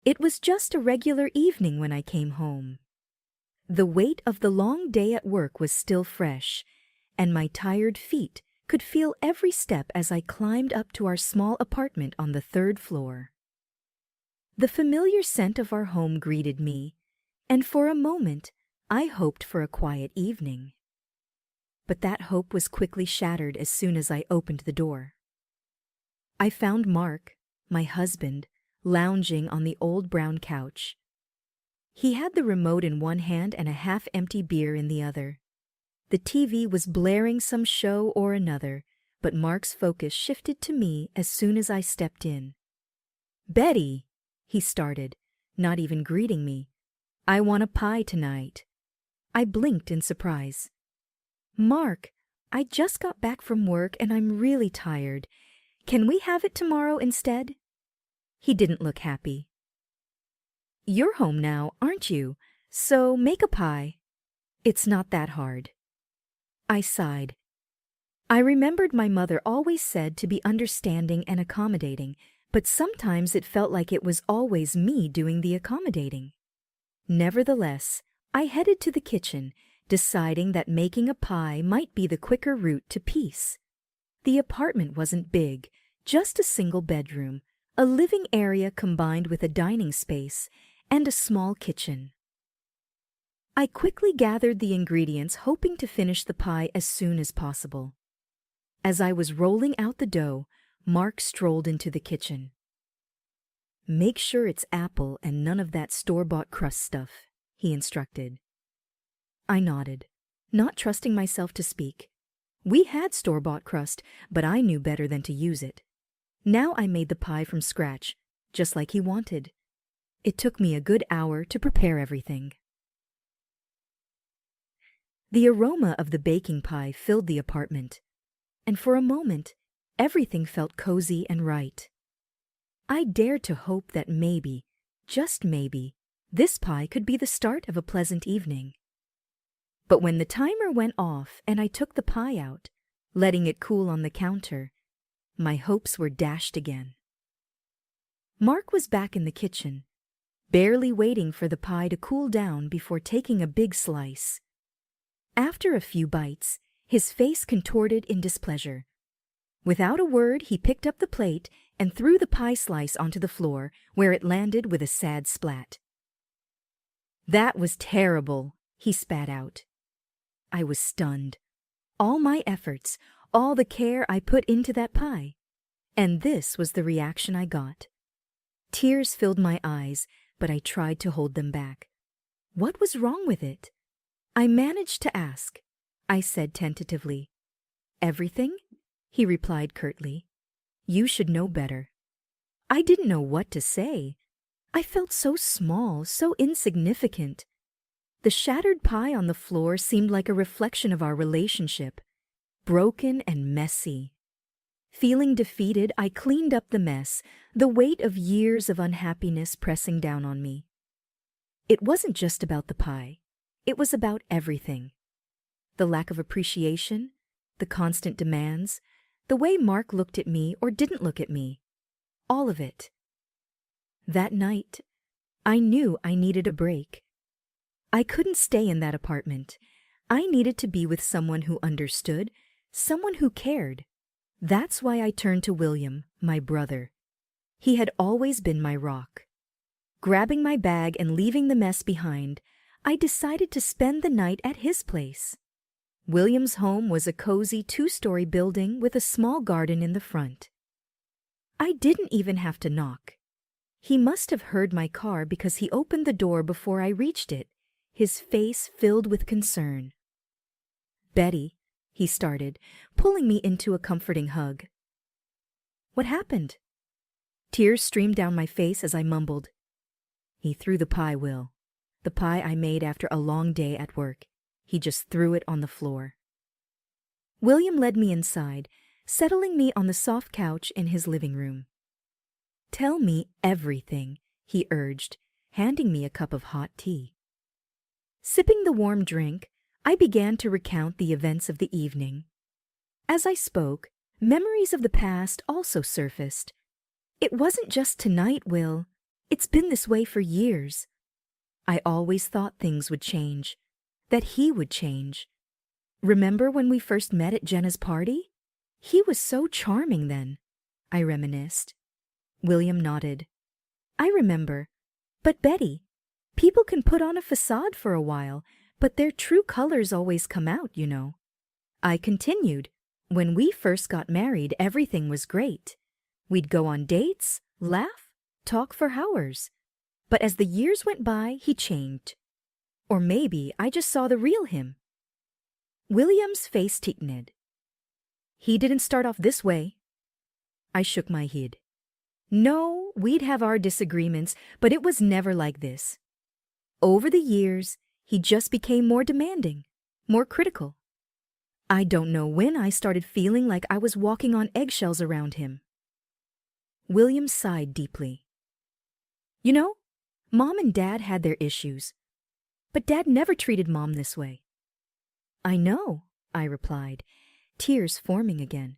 It was just a regular evening when I came home. The weight of the long day at work was still fresh, and my tired feet could feel every step as I climbed up to our small apartment on the third floor. The familiar scent of our home greeted me, and for a moment I hoped for a quiet evening. But that hope was quickly shattered as soon as I opened the door. I found Mark, my husband, lounging on the old brown couch. He had the remote in one hand and a half-empty beer in the other. The TV was blaring some show or another, but Mark's focus shifted to me as soon as I stepped in. "Betty," he started, not even greeting me. "I want a pie tonight." I blinked in surprise. "Mark, I just got back from work and I'm really tired. Can we have it tomorrow instead?" He didn't look happy. "You're home now, aren't you? So make a pie. It's not that hard." I sighed. I remembered my mother always said to be understanding and accommodating, but sometimes it felt like it was always me doing the accommodating. Nevertheless, I headed to the kitchen, deciding that making a pie might be the quicker route to peace. The apartment wasn't big, just a single bedroom, a living area combined with a dining space, and a small kitchen. I quickly gathered the ingredients, hoping to finish the pie as soon as possible. As I was rolling out the dough, Mark strolled into the kitchen. "Make sure it's apple and none of that store-bought crust stuff," he instructed. I nodded, not trusting myself to speak. We had store-bought crust, but I knew better than to use it. Now I made the pie from scratch, just like he wanted. It took me a good hour to prepare everything. The aroma of the baking pie filled the apartment, and for a moment, everything felt cozy and right. I dared to hope that maybe, just maybe, this pie could be the start of a pleasant evening. But when the timer went off and I took the pie out, letting it cool on the counter, my hopes were dashed again. Mark was back in the kitchen, barely waiting for the pie to cool down before taking a big slice. After a few bites, his face contorted in displeasure. Without a word, he picked up the plate and threw the pie slice onto the floor, where it landed with a sad splat. "That was terrible," he spat out. I was stunned. All my efforts, all the care I put into that pie. And this was the reaction I got. Tears filled my eyes, but I tried to hold them back. What was wrong with it? I managed to ask. I said tentatively. "Everything?" he replied curtly. "You should know better." I didn't know what to say. I felt so small, so insignificant. The shattered pie on the floor seemed like a reflection of our relationship, broken and messy. Feeling defeated, I cleaned up the mess, the weight of years of unhappiness pressing down on me. It wasn't just about the pie. It was about everything. The lack of appreciation, the constant demands, the way Mark looked at me or didn't look at me. All of it. That night, I knew I needed a break. I couldn't stay in that apartment. I needed to be with someone who understood, someone who cared. That's why I turned to William, my brother. He had always been my rock. Grabbing my bag and leaving the mess behind, I decided to spend the night at his place. William's home was a cozy 2-story building with a small garden in the front. I didn't even have to knock. He must have heard my car because he opened the door before I reached it, his face filled with concern. "Betty," he started, pulling me into a comforting hug. "What happened?" Tears streamed down my face as I mumbled. "He threw the pie, Will. The pie I made after a long day at work. He just threw it on the floor." William led me inside, settling me on the soft couch in his living room. "Tell me everything," he urged, handing me a cup of hot tea. Sipping the warm drink, I began to recount the events of the evening. As I spoke, memories of the past also surfaced. "It wasn't just tonight, Will. It's been this way for years. I always thought things would change, that he would change. Remember when we first met at Jenna's party? He was so charming then, I reminisced. William nodded. I remember. But Betty, people can put on a facade for a while, but their true colors always come out, you know. I continued. When we first got married, everything was great. We'd go on dates, laugh, talk for hours. But as the years went by, he changed. Or maybe I just saw the real him. William's face tightened. He didn't start off this way. I shook my head. No, we'd have our disagreements, but it was never like this. Over the years, he just became more demanding, more critical. I don't know when I started feeling like I was walking on eggshells around him. William sighed deeply. You know, Mom and Dad had their issues, but Dad never treated Mom this way. I know, I replied, tears forming again.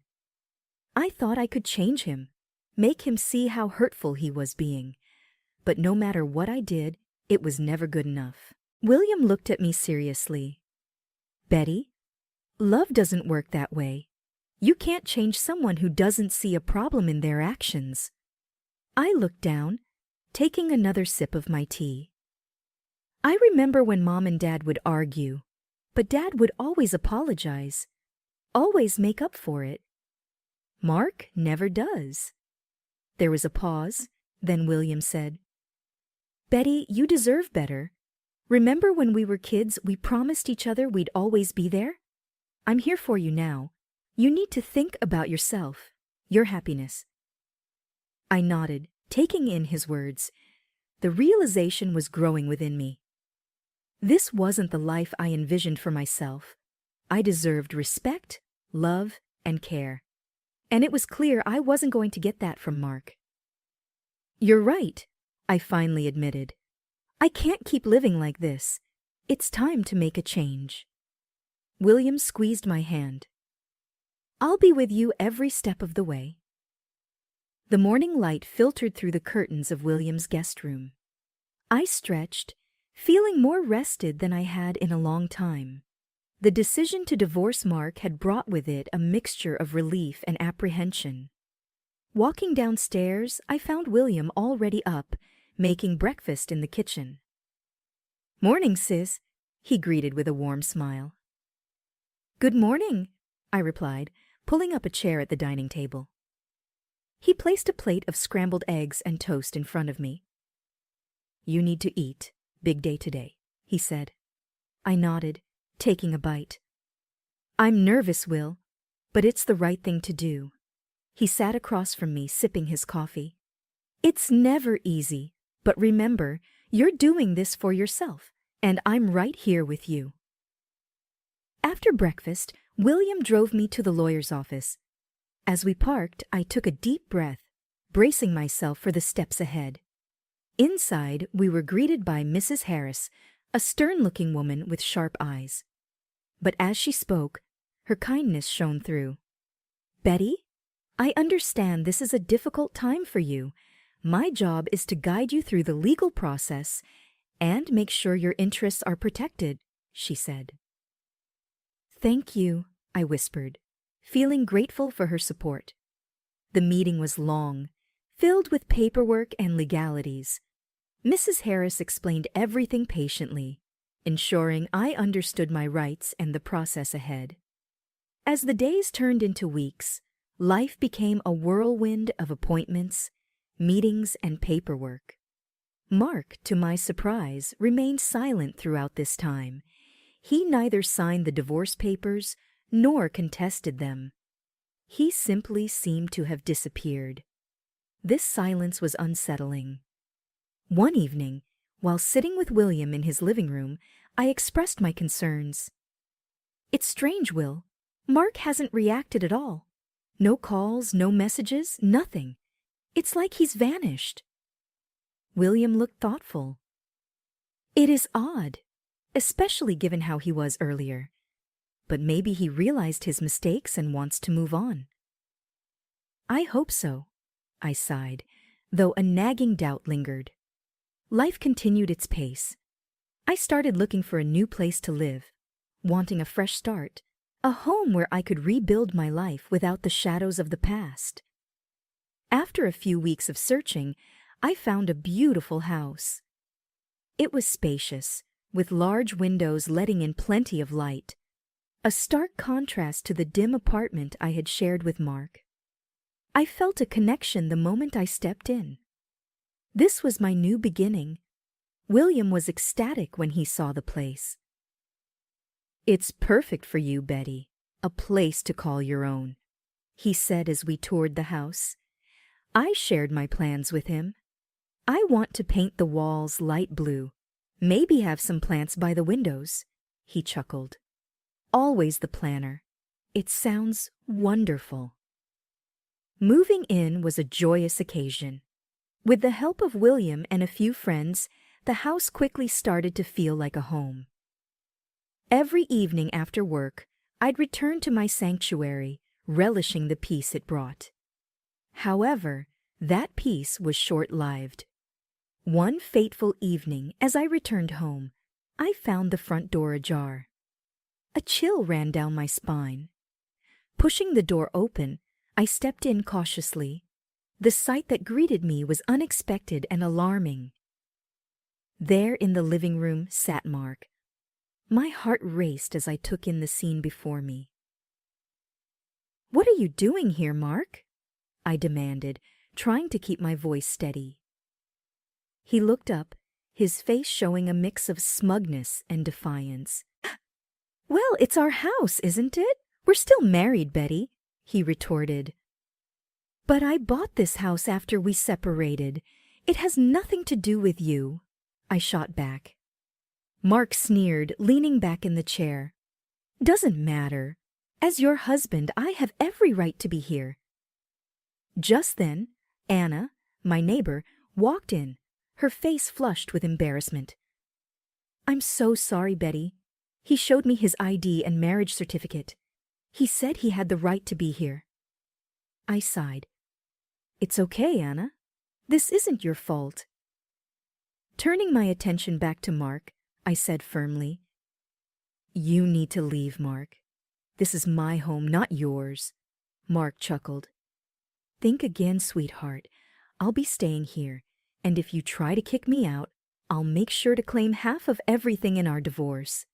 I thought I could change him, make him see how hurtful he was being, but no matter what I did, it was never good enough. William looked at me seriously. Betty, love doesn't work that way. You can't change someone who doesn't see a problem in their actions. I looked down, taking another sip of my tea. I remember when Mom and Dad would argue, but Dad would always apologize, always make up for it. Mark never does. There was a pause, then William said, Betty, you deserve better. Remember when we were kids, we promised each other we'd always be there? I'm here for you now. You need to think about yourself, your happiness. I nodded, taking in his words. The realization was growing within me. This wasn't the life I envisioned for myself. I deserved respect, love, and care. And it was clear I wasn't going to get that from Mark. You're right, I finally admitted. I can't keep living like this. It's time to make a change. William squeezed my hand. I'll be with you every step of the way. The morning light filtered through the curtains of William's guest room. I stretched, feeling more rested than I had in a long time. The decision to divorce Mark had brought with it a mixture of relief and apprehension. Walking downstairs, I found William already up, making breakfast in the kitchen. Morning, sis, he greeted with a warm smile. Good morning, I replied, pulling up a chair at the dining table. He placed a plate of scrambled eggs and toast in front of me. You need to eat. Big day today, he said. I nodded, taking a bite. I'm nervous, Will, but it's the right thing to do. He sat across from me, sipping his coffee. It's never easy, but remember, you're doing this for yourself, and I'm right here with you. After breakfast, William drove me to the lawyer's office. As we parked, I took a deep breath, bracing myself for the steps ahead. Inside, we were greeted by Mrs. Harris, a stern-looking woman with sharp eyes. But as she spoke, her kindness shone through. Betty, I understand this is a difficult time for you. My job is to guide you through the legal process and make sure your interests are protected, she said. Thank you, I whispered, feeling grateful for her support. The meeting was long, filled with paperwork and legalities. Mrs. Harris explained everything patiently, ensuring I understood my rights and the process ahead. As the days turned into weeks, life became a whirlwind of appointments, meetings, and paperwork. Mark, to my surprise, remained silent throughout this time. He neither signed the divorce papers nor contested them. He simply seemed to have disappeared. This silence was unsettling. One evening, while sitting with William in his living room, I expressed my concerns. It's strange, Will. Mark hasn't reacted at all. No calls, no messages, nothing. It's like he's vanished. William looked thoughtful. It is odd, especially given how he was earlier. But maybe he realized his mistakes and wants to move on. I hope so, I sighed, though a nagging doubt lingered. Life continued its pace. I started looking for a new place to live, wanting a fresh start, a home where I could rebuild my life without the shadows of the past. After a few weeks of searching, I found a beautiful house. It was spacious, with large windows letting in plenty of light, a stark contrast to the dim apartment I had shared with Mark. I felt a connection the moment I stepped in. This was my new beginning. William was ecstatic when he saw the place. "It's perfect for you, Betty, a place to call your own," he said as we toured the house. I shared my plans with him. "I want to paint the walls light blue, maybe have some plants by the windows," he chuckled. Always the planner. It sounds wonderful. Moving in was a joyous occasion. With the help of William and a few friends, the house quickly started to feel like a home. Every evening after work, I'd return to my sanctuary, relishing the peace it brought. However, that peace was short-lived. One fateful evening, as I returned home, I found the front door ajar. A chill ran down my spine. Pushing the door open, I stepped in cautiously. The sight that greeted me was unexpected and alarming. There in the living room sat Mark. My heart raced as I took in the scene before me. "What are you doing here, Mark?" I demanded, trying to keep my voice steady. He looked up, his face showing a mix of smugness and defiance. "Well, it's our house, isn't it? We're still married, Betty," he retorted. "But I bought this house after we separated. It has nothing to do with you," I shot back. Mark sneered, leaning back in the chair. "Doesn't matter. As your husband, I have every right to be here." Just then, Anna, my neighbor, walked in, her face flushed with embarrassment. "I'm so sorry, Betty. He showed me his ID and marriage certificate. He said he had the right to be here." I sighed. "It's okay, Anna. This isn't your fault." Turning my attention back to Mark, I said firmly, "You need to leave, Mark. This is my home, not yours." Mark chuckled. "Think again, sweetheart. I'll be staying here, and if you try to kick me out, I'll make sure to claim half of everything in our divorce."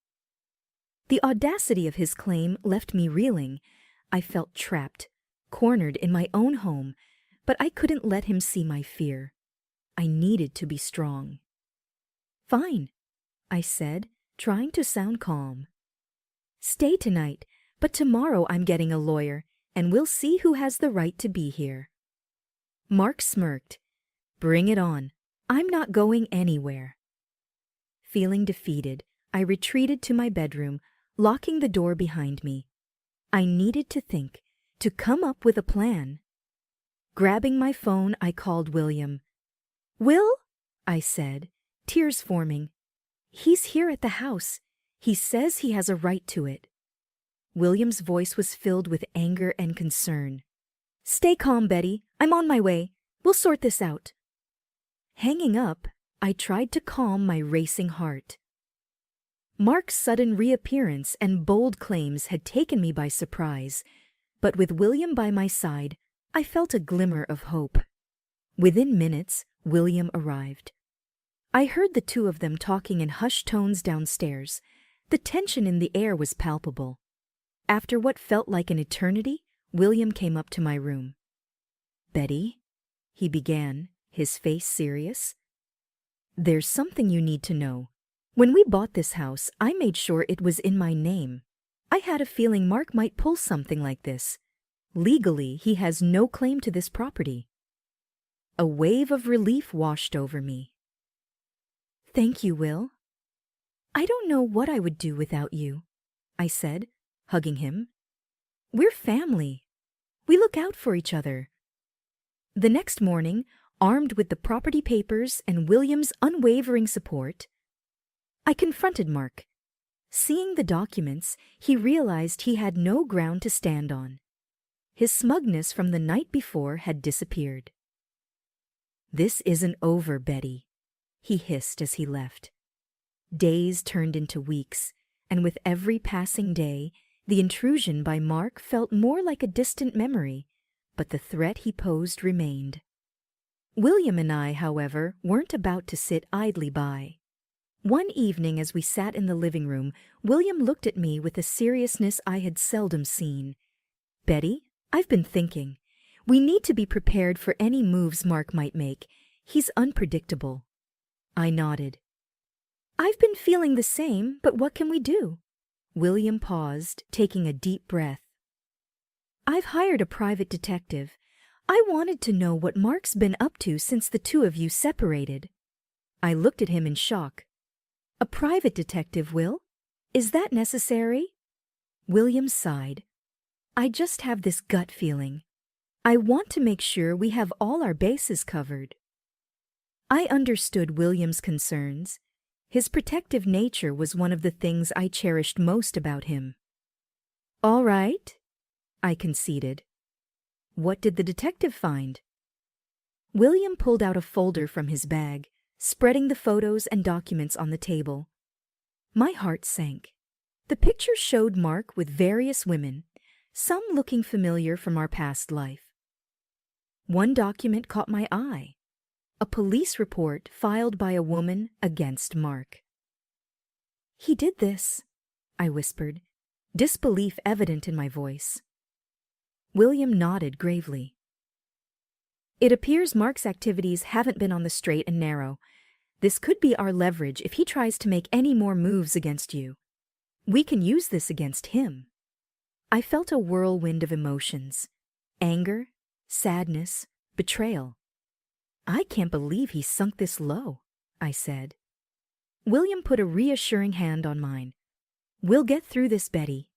The audacity of his claim left me reeling. I felt trapped, cornered in my own home, but I couldn't let him see my fear. I needed to be strong. "Fine," I said, trying to sound calm. "Stay tonight, but tomorrow I'm getting a lawyer, and we'll see who has the right to be here." Mark smirked. "Bring it on. I'm not going anywhere." Feeling defeated, I retreated to my bedroom, locking the door behind me. I needed to think, to come up with a plan. Grabbing my phone, I called William. "Will?" I said, tears forming. "He's here at the house. He says he has a right to it." William's voice was filled with anger and concern. "Stay calm, Betty. I'm on my way. We'll sort this out." Hanging up, I tried to calm my racing heart. Mark's sudden reappearance and bold claims had taken me by surprise, but with William by my side, I felt a glimmer of hope. Within minutes, William arrived. I heard the two of them talking in hushed tones downstairs. The tension in the air was palpable. After what felt like an eternity, William came up to my room. "Betty," he began, his face serious, "there's something you need to know. When we bought this house, I made sure it was in my name. I had a feeling Mark might pull something like this. Legally, he has no claim to this property." A wave of relief washed over me. "Thank you, Will. I don't know what I would do without you," I said, hugging him. "We're family. We look out for each other." The next morning, armed with the property papers and William's unwavering support, I confronted Mark. Seeing the documents, he realized he had no ground to stand on. His smugness from the night before had disappeared. "This isn't over, Betty," he hissed as he left. Days turned into weeks, and with every passing day, the intrusion by Mark felt more like a distant memory, but the threat he posed remained. William and I, however, weren't about to sit idly by. One evening as we sat in the living room, William looked at me with a seriousness I had seldom seen. "Betty, I've been thinking. We need to be prepared for any moves Mark might make. He's unpredictable." I nodded. "I've been feeling the same, but what can we do?" William paused, taking a deep breath. "I've hired a private detective. I wanted to know what Mark's been up to since the two of you separated." I looked at him in shock. "A private detective, Will? Is that necessary?" William sighed. "I just have this gut feeling. I want to make sure we have all our bases covered." I understood William's concerns. His protective nature was one of the things I cherished most about him. "All right," I conceded. "What did the detective find?" William pulled out a folder from his bag, spreading the photos and documents on the table. My heart sank. The pictures showed Mark with various women, some looking familiar from our past life. One document caught my eye. A police report filed by a woman against Mark. "He did this," I whispered, disbelief evident in my voice. William nodded gravely. "It appears Mark's activities haven't been on the straight and narrow. This could be our leverage if he tries to make any more moves against you. We can use this against him." I felt a whirlwind of emotions: anger, sadness, betrayal. "I can't believe he sunk this low," I said. William put a reassuring hand on mine. "We'll get through this, Betty.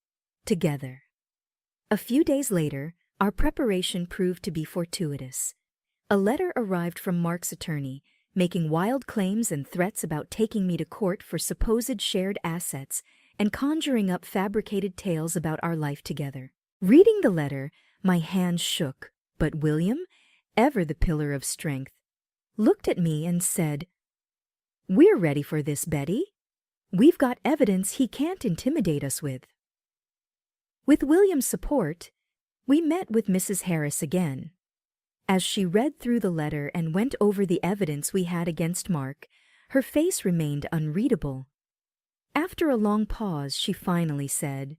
Together." A few days later, our preparation proved to be fortuitous. A letter arrived from Mark's attorney, making wild claims and threats about taking me to court for supposed shared assets and conjuring up fabricated tales about our life together. Reading the letter, my hands shook, but William, ever the pillar of strength, looked at me and said, "We're ready for this, Betty. We've got evidence he can't intimidate us with." With William's support, we met with Mrs. Harris again. As she read through the letter and went over the evidence we had against Mark, her face remained unreadable. After a long pause, she finally said,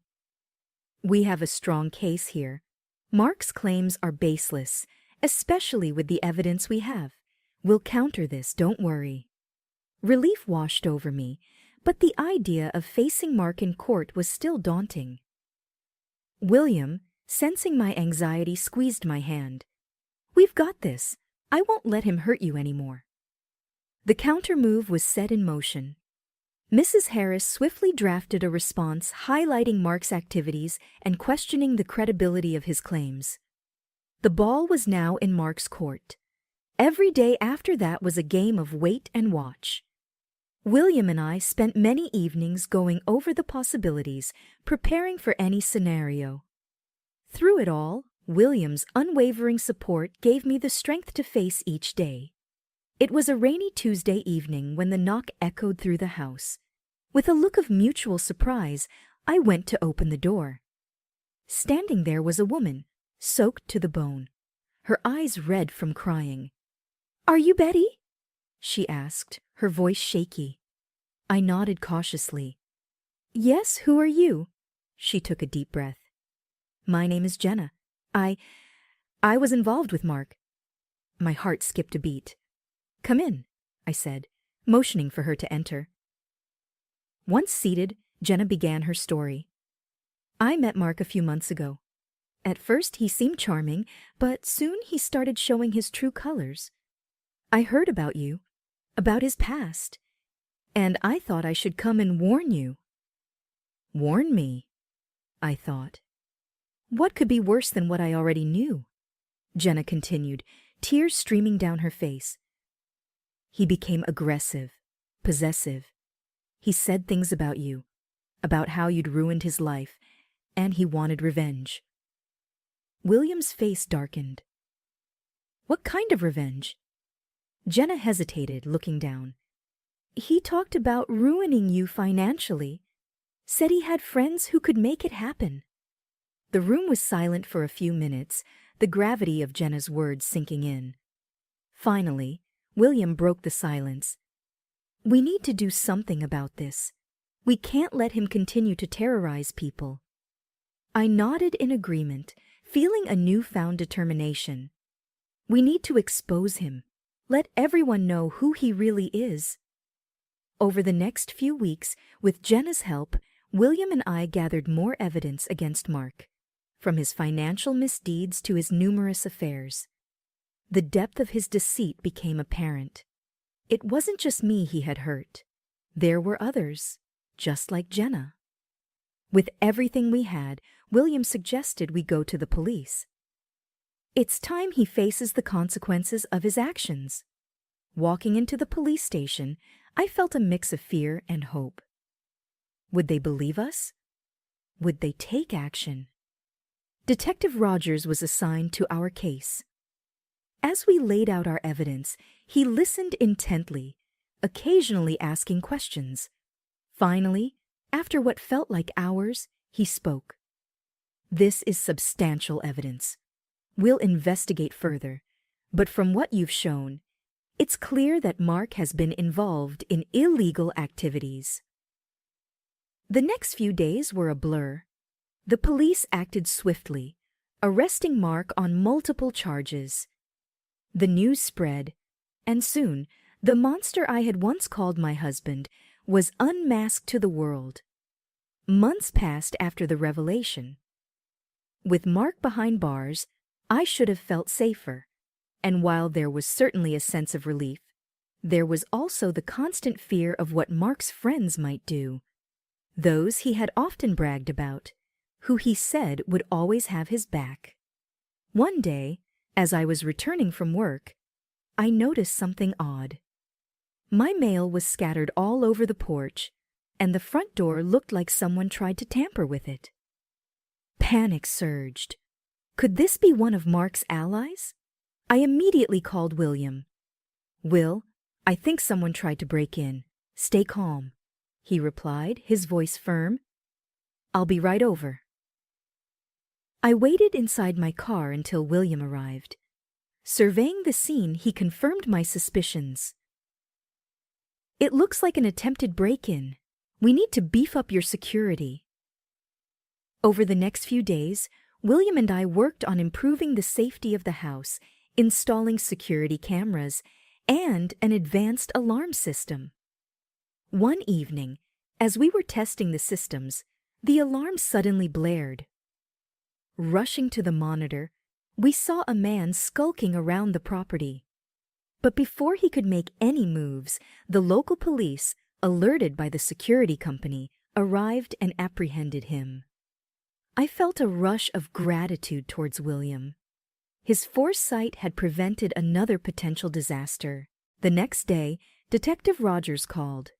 "We have a strong case here. Mark's claims are baseless, especially with the evidence we have. We'll counter this, don't worry." Relief washed over me, but the idea of facing Mark in court was still daunting. William, sensing my anxiety, squeezed my hand. "We've got this. I won't let him hurt you anymore." The counter-move was set in motion. Mrs. Harris swiftly drafted a response highlighting Mark's activities and questioning the credibility of his claims. The ball was now in Mark's court. Every day after that was a game of wait and watch. William and I spent many evenings going over the possibilities, preparing for any scenario. Through it all, William's unwavering support gave me the strength to face each day. It was a rainy Tuesday evening when the knock echoed through the house. With a look of mutual surprise, I went to open the door. Standing there was a woman, soaked to the bone, her eyes red from crying. "Are you Betty?" she asked, her voice shaky. I nodded cautiously. "Yes, who are you?" She took a deep breath. "My name is Jenna. I was involved with Mark." My heart skipped a beat. "Come in," I said, motioning for her to enter. Once seated, Jenna began her story. "I met Mark a few months ago. At first he seemed charming, but soon he started showing his true colors. I heard about you, about his past, and I thought I should come and warn you." "Warn me?" I thought. What could be worse than what I already knew? Jenna continued, tears streaming down her face. "He became aggressive, possessive. He said things about you, about how you'd ruined his life, and he wanted revenge." William's face darkened. "What kind of revenge?" Jenna hesitated, looking down. He talked about ruining you financially, said he had friends who could make it happen. The room was silent for a few minutes, the gravity of Jenna's words sinking in. Finally, William broke the silence. We need to do something about this. We can't let him continue to terrorize people. I nodded in agreement, feeling a newfound determination. We need to expose him. Let everyone know who he really is. Over the next few weeks, with Jenna's help, William and I gathered more evidence against Mark, from his financial misdeeds to his numerous affairs. The depth of his deceit became apparent. It wasn't just me he had hurt. There were others, just like Jenna. With everything we had, William suggested we go to the police. It's time he faces the consequences of his actions. Walking into the police station, I felt a mix of fear and hope. Would they believe us? Would they take action? Detective Rogers was assigned to our case. As we laid out our evidence, he listened intently, occasionally asking questions. Finally, after what felt like hours, he spoke. This is substantial evidence. We'll investigate further, but from what you've shown, it's clear that Mark has been involved in illegal activities. The next few days were a blur. The police acted swiftly, arresting Mark on multiple charges. The news spread, and soon, the monster I had once called my husband was unmasked to the world. Months passed after the revelation. With Mark behind bars, I should have felt safer, and while there was certainly a sense of relief, there was also the constant fear of what Mark's friends might do, those he had often bragged about, who he said would always have his back. One day, as I was returning from work, I noticed something odd. My mail was scattered all over the porch, and the front door looked like someone tried to tamper with it. Panic surged. Could this be one of Mark's allies? I immediately called William. "Will, I think someone tried to break in. Stay calm," he replied, his voice firm. "I'll be right over." I waited inside my car until William arrived. Surveying the scene, he confirmed my suspicions. "It looks like an attempted break-in. We need to beef up your security." Over the next few days, William and I worked on improving the safety of the house, installing security cameras, and an advanced alarm system. One evening, as we were testing the systems, the alarm suddenly blared. Rushing to the monitor, we saw a man skulking around the property. But before he could make any moves, the local police, alerted by the security company, arrived and apprehended him. I felt a rush of gratitude towards William. His foresight had prevented another potential disaster. The next day, Detective Rogers called.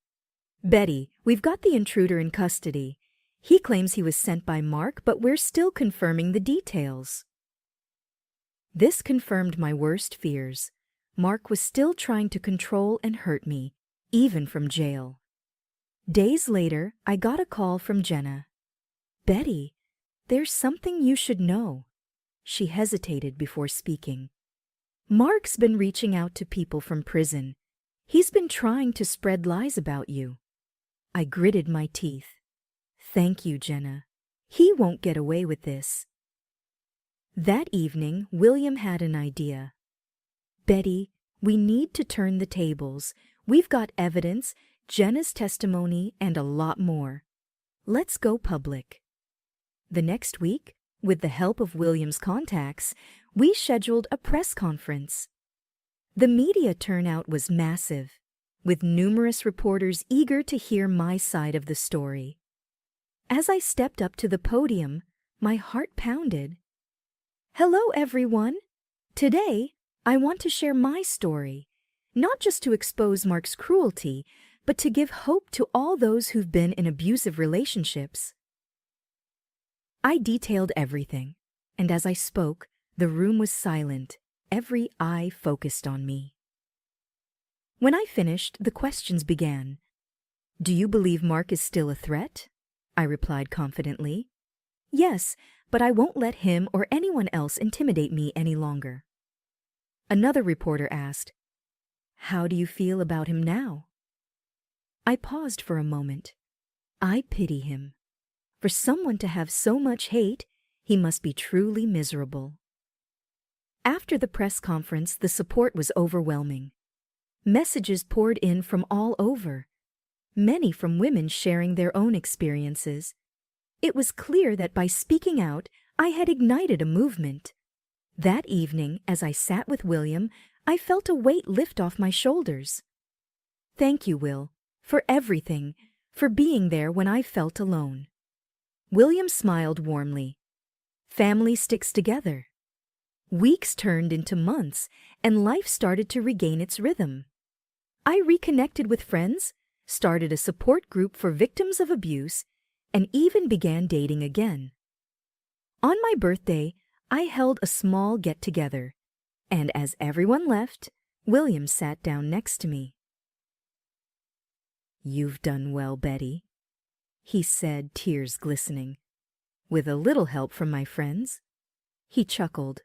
"Betty, we've got the intruder in custody. He claims he was sent by Mark, but we're still confirming the details." This confirmed my worst fears. Mark was still trying to control and hurt me, even from jail. Days later, I got a call from Jenna. "Betty, there's something you should know." She hesitated before speaking. "Mark's been reaching out to people from prison. He's been trying to spread lies about you." I gritted my teeth. "Thank you, Jenna. He won't get away with this." That evening, William had an idea. "Betty, we need to turn the tables. We've got evidence, Jenna's testimony, and a lot more. Let's go public." The next week, with the help of William's contacts, we scheduled a press conference. The media turnout was massive, with numerous reporters eager to hear my side of the story. As I stepped up to the podium, my heart pounded. "Hello, everyone. Today, I want to share my story, not just to expose Mark's cruelty, but to give hope to all those who've been in abusive relationships." I detailed everything, and as I spoke, the room was silent, every eye focused on me. When I finished, the questions began. "Do you believe Mark is still a threat?" I replied confidently. "Yes, but I won't let him or anyone else intimidate me any longer." Another reporter asked, "How do you feel about him now?" I paused for a moment. I pity him. For someone to have so much hate, he must be truly miserable. After the press conference, the support was overwhelming. Messages poured in from all over, many from women sharing their own experiences. It was clear that by speaking out, I had ignited a movement. That evening, as I sat with William, I felt a weight lift off my shoulders. "Thank you, Will, for everything, for being there when I felt alone." William smiled warmly. Family sticks together. Weeks turned into months, and life started to regain its rhythm. I reconnected with friends, started a support group for victims of abuse, and even began dating again. On my birthday, I held a small get-together, and as everyone left, William sat down next to me. "You've done well, Betty," he said, tears glistening. "With a little help from my friends." He chuckled.